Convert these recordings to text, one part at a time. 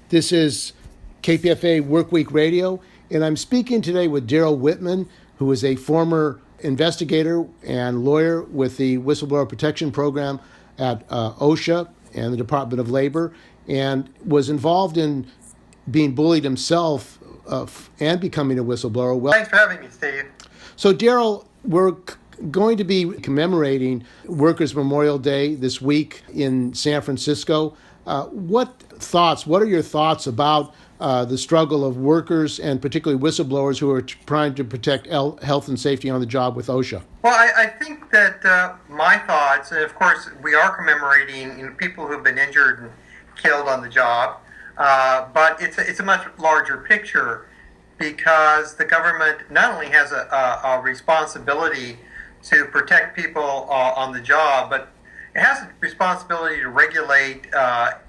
This is KPFA Workweek Radio, and I'm speaking today with Darrell Whitman, who is a former investigator and lawyer with the Whistleblower Protection Program at OSHA and the Department of Labor, and was involved in being bullied himself and becoming a whistleblower. Well, thanks for having me, Steve. So, Darrell, we're going to be commemorating Workers' Memorial Day this week in San Francisco. What are your thoughts about the struggle of workers and particularly whistleblowers who are trying to protect health and safety on the job with OSHA? Well, I think that my thoughts, and of course we are commemorating people who have been injured and killed on the job, but it's a much larger picture because the government not only has a responsibility to protect people on the job, but it has a responsibility to regulate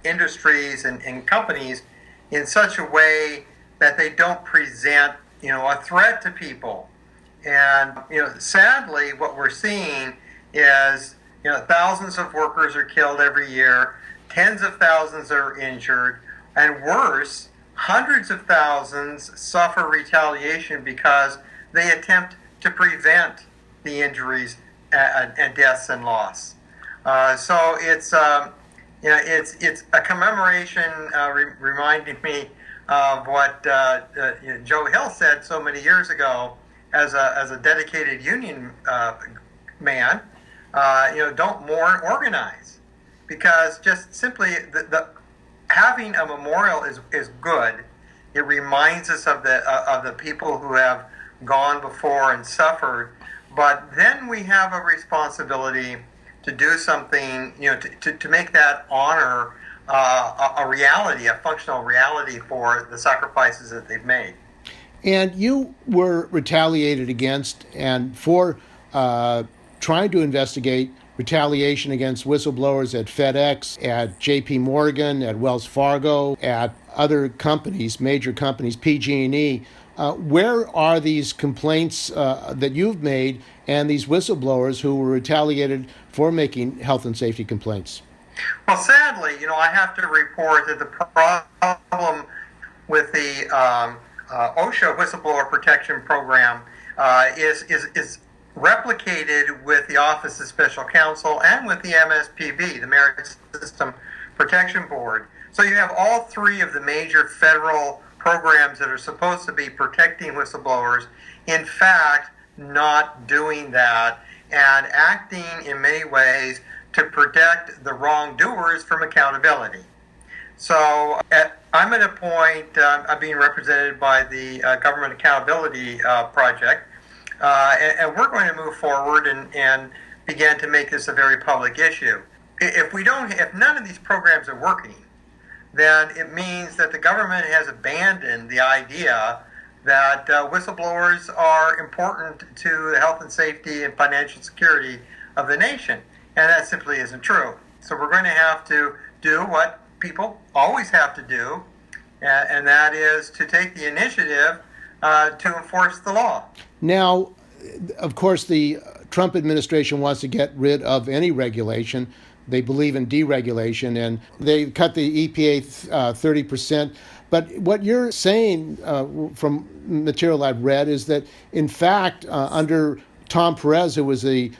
industries and companies in such a way that they don't present, a threat to people. And, sadly, what we're seeing is, thousands of workers are killed every year, tens of thousands are injured, and worse, hundreds of thousands suffer retaliation because they attempt to prevent the injuries and deaths and loss. So it's a commemoration reminding me of what Joe Hill said so many years ago as a dedicated union man. Don't mourn, organize, because just simply the having a memorial is good. It reminds us of the people who have gone before and suffered. But then we have a responsibility to do something, to make that honor a reality, a functional reality for the sacrifices that they've made. And you were retaliated against and for trying to investigate retaliation against whistleblowers at FedEx, at J.P. Morgan, at Wells Fargo, at other companies, major companies, PG&E. Where are these complaints that you've made and these whistleblowers who were retaliated for making health and safety complaints? Well, sadly, I have to report that the problem with the OSHA Whistleblower Protection Program is replicated with the Office of Special Counsel and with the MSPB, the Merit System Protection Board. So you have all three of the major federal programs that are supposed to be protecting whistleblowers, in fact, not doing that and acting in many ways to protect the wrongdoers from accountability. So I'm at a point, I'm being represented by the Government Accountability Project, and we're going to move forward and begin to make this a very public issue. If none of these programs are working, then it means that the government has abandoned the idea that whistleblowers are important to the health and safety and financial security of the nation. And that simply isn't true. So we're going to have to do what people always have to do, and that is to take the initiative to enforce the law. Now, of course, the Trump administration wants to get rid of any regulation. They believe in deregulation, and they cut the EPA 30%. But what you're saying from material I've read is that, in fact, under Tom Perez, who was the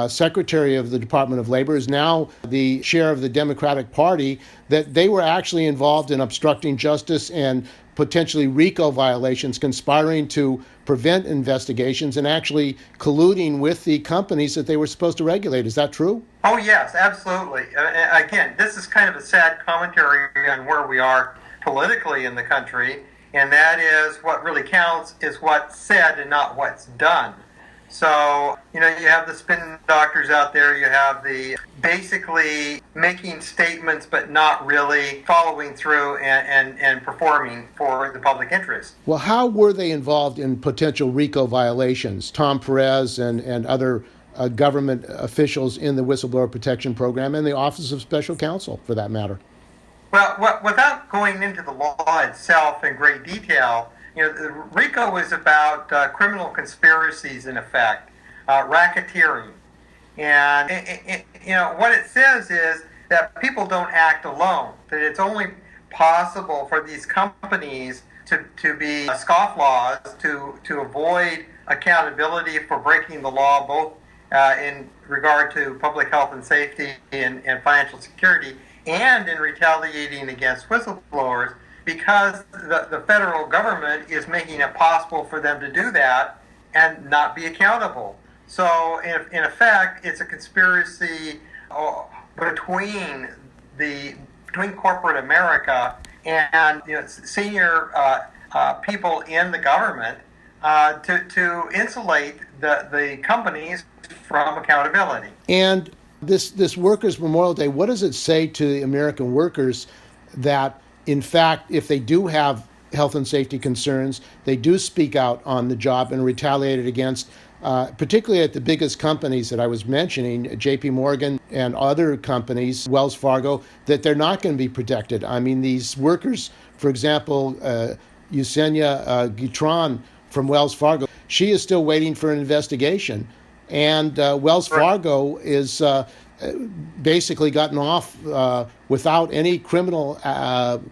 Secretary of the Department of Labor, is now the chair of the Democratic Party, that they were actually involved in obstructing justice and potentially RICO violations, conspiring to prevent investigations and actually colluding with the companies that they were supposed to regulate. Is that true? Oh, yes, absolutely. Again, this is kind of a sad commentary on where we are politically in the country, and that is what really counts is what's said and not what's done. So, you have the spin doctors out there, you have the basically making statements but not really following through and performing for the public interest. Well, how were they involved in potential RICO violations, Tom Perez and other government officials in the Whistleblower Protection Program and the Office of Special Counsel, for that matter? Well, without going into the law itself in great detail, RICO is about criminal conspiracies, in effect, racketeering. And, what it says is that people don't act alone, that it's only possible for these companies to be scofflaws, to avoid accountability for breaking the law, both in regard to public health and safety and financial security, and in retaliating against whistleblowers, because the federal government is making it possible for them to do that and not be accountable. So, in effect, it's a conspiracy between corporate America and senior people in the government to insulate the companies from accountability. And this Workers' Memorial Day, what does it say to the American workers that, in fact, if they do have health and safety concerns, they do speak out on the job and retaliated against, particularly at the biggest companies that I was mentioning, J.P. Morgan and other companies, Wells Fargo, that they're not going to be protected? I mean, these workers, for example, Yesenia Guitron from Wells Fargo, she is still waiting for an investigation. And Wells Fargo is basically gotten off without any criminal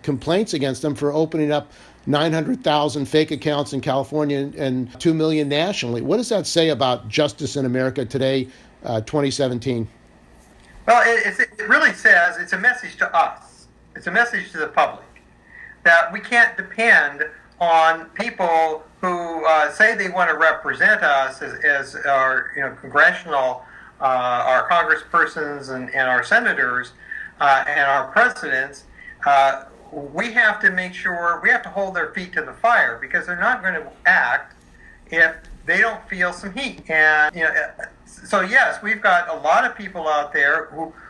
complaints against them for opening up 900,000 fake accounts in California and 2 million nationally. What does that say about justice in America today, 2017? Well, it really says it's a message to us. It's a message to the public that we can't depend on people who say they want to represent us as our congressional, our congresspersons and our senators and our presidents. We have to make sure, we have to hold their feet to the fire, because they're not going to act if they don't feel some heat. And so yes, we've got a lot of people out there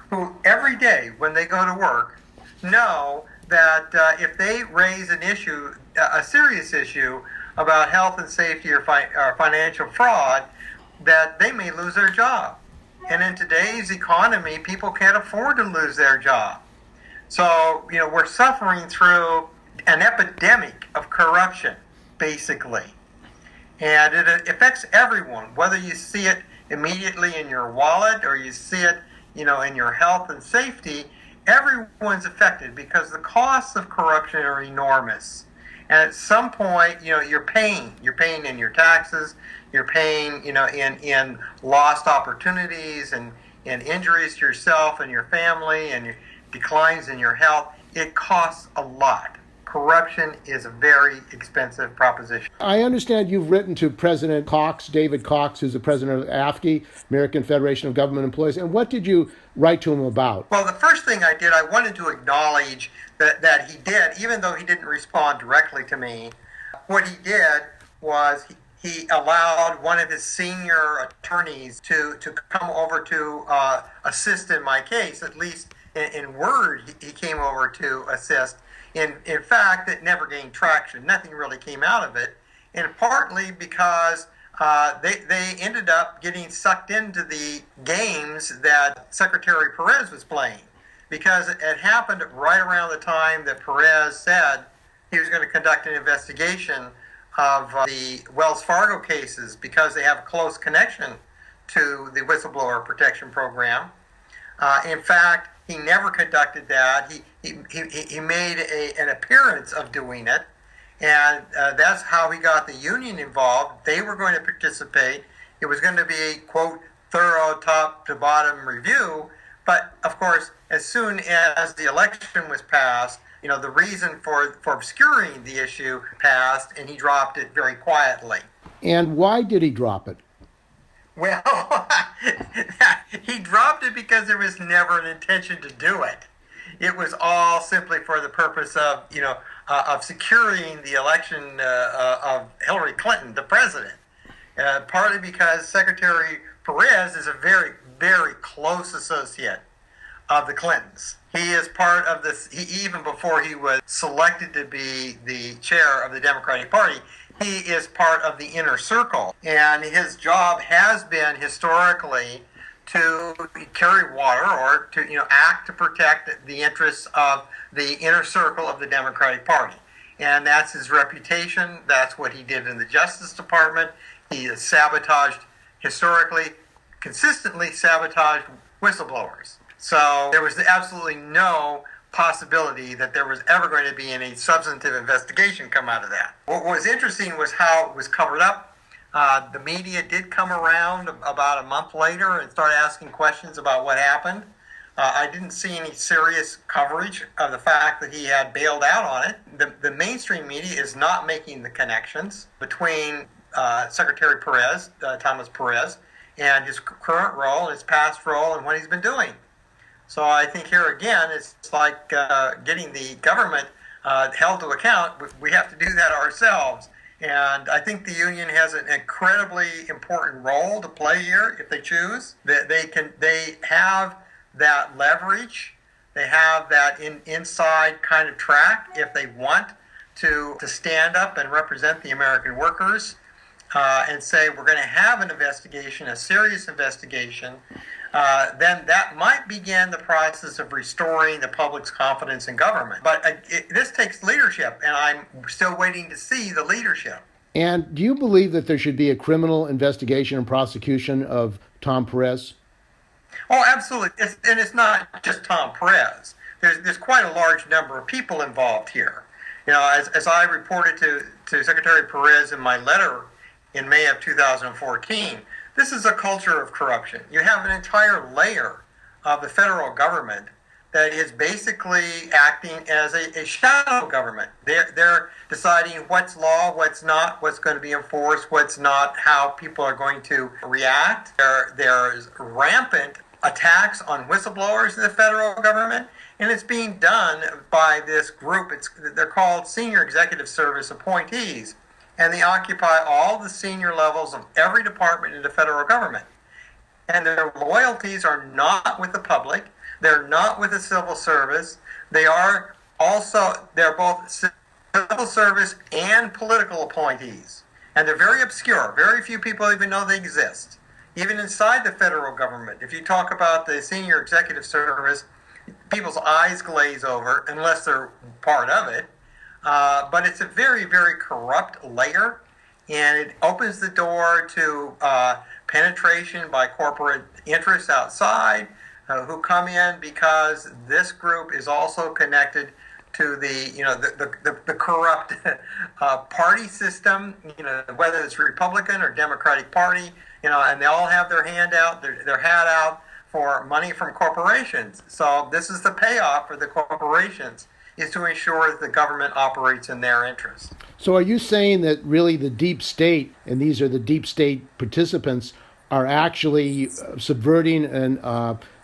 who every day when they go to work know that if they raise an issue, a serious issue about health and safety or financial fraud, that they may lose their job. And in today's economy, people can't afford to lose their job. So, we're suffering through an epidemic of corruption, basically. And it affects everyone, whether you see it immediately in your wallet or you see it, in your health and safety. Everyone's affected because the costs of corruption are enormous. And at some point, you're paying in your taxes, you're paying, in lost opportunities and injuries to yourself and your family and declines in your health. It costs a lot. Corruption is a very expensive proposition. I understand you've written to President Cox, David Cox, who's the president of AFSCME, American Federation of Government Employees. And what did you write to him about? Well, the first thing I did, I wanted to acknowledge that he did, even though he didn't respond directly to me. What he did was he allowed one of his senior attorneys to come over to assist in my case. At least in word, he came over to assist. In fact, it never gained traction. Nothing really came out of it. And partly because they ended up getting sucked into the games that Secretary Perez was playing. Because it happened right around the time that Perez said he was going to conduct an investigation of the Wells Fargo cases, because they have a close connection to the Whistleblower Protection Program. In fact, he never conducted that. He made an appearance of doing it, and that's how he got the union involved. They were going to participate. It was going to be a, quote, thorough top-to-bottom review. But, of course, as soon as the election was passed, the reason for obscuring the issue passed, and he dropped it very quietly. And why did he drop it? Well, he dropped it because there was never an intention to do it. It was all simply for the purpose of, of securing the election of Hillary Clinton, the president. Partly because Secretary Perez is a very, very close associate of the Clintons. He is part of this, even before he was selected to be the chair of the Democratic Party, he is part of the inner circle. And his job has been historically to carry water, or to act to protect the interests of the inner circle of the Democratic Party. And that's his reputation. That's what he did in the Justice Department. He has sabotaged, historically, consistently sabotaged whistleblowers. So there was absolutely no possibility that there was ever going to be any substantive investigation come out of that. What was interesting was how it was covered up. The media did come around about a month later and start asking questions about what happened. I didn't see any serious coverage of the fact that he had bailed out on it. The mainstream media is not making the connections between Secretary Perez, Thomas Perez, and his current role, his past role, and what he's been doing. So I think here again, it's like getting the government held to account. We have to do that ourselves. And I think the union has an incredibly important role to play here if they choose. They have that leverage. They have that inside kind of track if they want to stand up and represent the American workers and say we're going to have an investigation, a serious investigation. Then that might begin the process of restoring the public's confidence in government. But this takes leadership, and I'm still waiting to see the leadership. And do you believe that there should be a criminal investigation and prosecution of Tom Perez? Oh, absolutely. It's not just Tom Perez. There's quite a large number of people involved here. You know, as I reported to Secretary Perez in my letter in May of 2014, this is a culture of corruption. You have an entire layer of the federal government that is basically acting as a shadow government. They're deciding what's law, what's not, what's going to be enforced, what's not, how people are going to react. There's rampant attacks on whistleblowers in the federal government, and it's being done by this group. They're called Senior Executive Service appointees, and they occupy all the senior levels of every department in the federal government. And their loyalties are not with the public. They're not with the civil service. They're both civil service and political appointees. And they're very obscure. Very few people even know they exist. Even inside the federal government, if you talk about the Senior Executive Service, people's eyes glaze over unless they're part of it. But it's a very, very corrupt layer, and it opens the door to penetration by corporate interests outside who come in because this group is also connected to the corrupt party system, whether it's Republican or Democratic Party, and they all have their hat out for money from corporations. So this is the payoff for the corporations, is to ensure that the government operates in their interest. So are you saying that really the deep state, and these are the deep state participants, are actually subverting and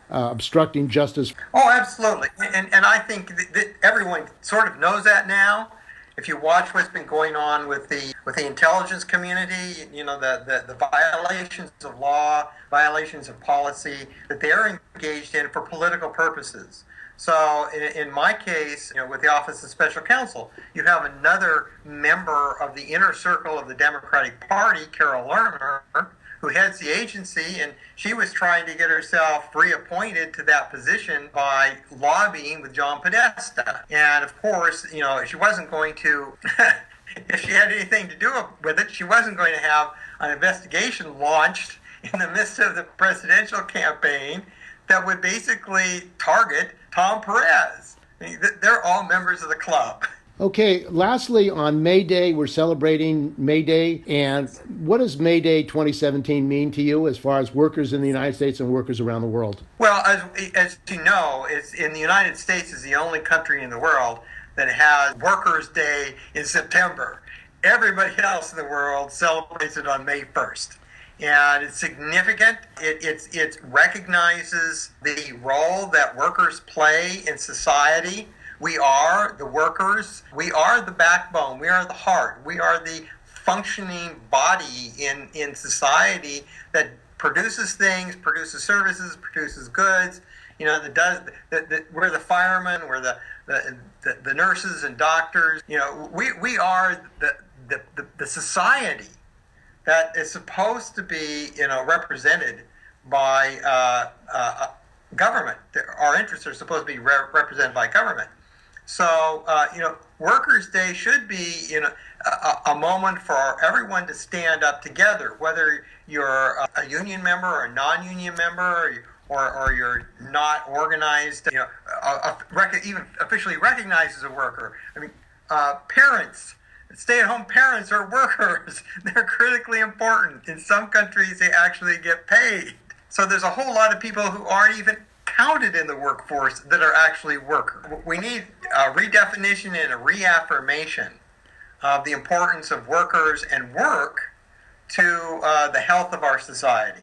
obstructing justice? Oh, absolutely. And I think that everyone sort of knows that now. If you watch what's been going on with the intelligence community, the violations of law, violations of policy that they're engaged in for political purposes. So in my case, with the Office of Special Counsel, you have another member of the inner circle of the Democratic Party, Carol Lerner, who heads the agency, and she was trying to get herself reappointed to that position by lobbying with John Podesta. And of course, she wasn't going to, if she had anything to do with it, she wasn't going to have an investigation launched in the midst of the presidential campaign that would basically target Tom Perez. I mean, they're all members of the club. Okay, lastly, on May Day, we're celebrating May Day. And what does May Day 2017 mean to you as far as workers in the United States and workers around the world? Well, as you know, the United States is the only country in the world that has Workers' Day in September. Everybody else in the world celebrates it on May 1st. And it's significant. It recognizes the role that workers play in society. We are the workers. We are the backbone. We are the heart. We are the functioning body in society that produces things, produces services, produces goods. We're the firemen. We're the nurses and doctors. We are the society that is supposed to be represented by government. Our interests are supposed to be represented by government. So, Workers' Day should be, a moment for everyone to stand up together, whether you're a union member or a non-union member or you're not organized, even officially recognized as a worker. I mean, parents, stay-at-home parents are workers. They're critically important. In some countries, they actually get paid. So there's a whole lot of people who aren't even counted in the workforce that are actually workers. We need a redefinition and a reaffirmation of the importance of workers and work to the health of our society.